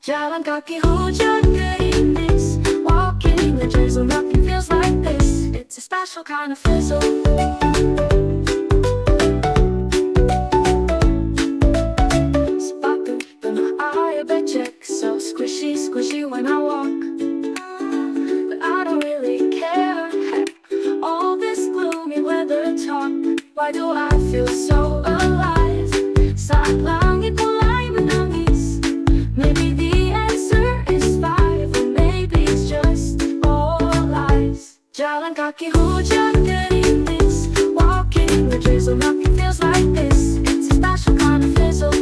Jalan kaki hujan gerimis, walking in the drizzle, nothing feels like this. It's a special kind of fizzle. Sepatu penuh air becek, so squishy, squishy when I walk. But I don't really care, heck, all this gloomy weather talk. Why do I feel so alive? Saat langit mulai menangis, maybe the answer is 5, or maybe it's just all lies. Jalan kaki hujan gerimis, walking in the drizzle, nothing feels like this. It's a special kind of fizzle.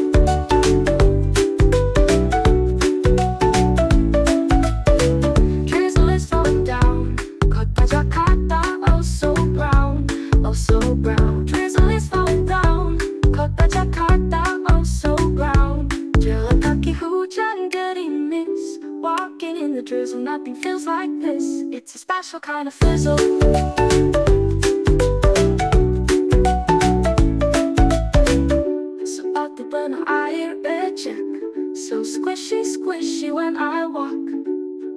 Drizzle is falling down, Kota Jakarta, oh so brown, oh so brown. Drizzle is falling down, Kota Jakarta, oh so brown. Jalan kaki hujan gerimis, walking in the drizzle, nothing feels like this. It's a special kind of fizzle. Sepatu penuh air becek, so squishy, squishy when I walk.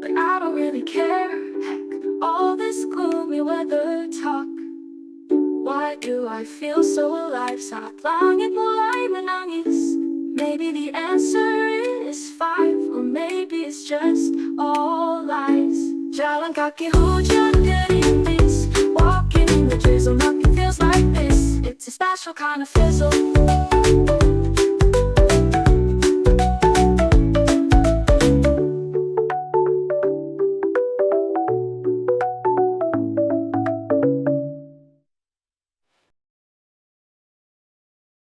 But I don't really care, heck, all this gloomy weather talk. Why do I feel so alive? Saat langit mulai menangis, maybe the answer is 5, or maybe it's just all lies. Jalan kaki hujan gerimis, walking in the drizzle, nothing feels like this. It's a special kind of fizzle.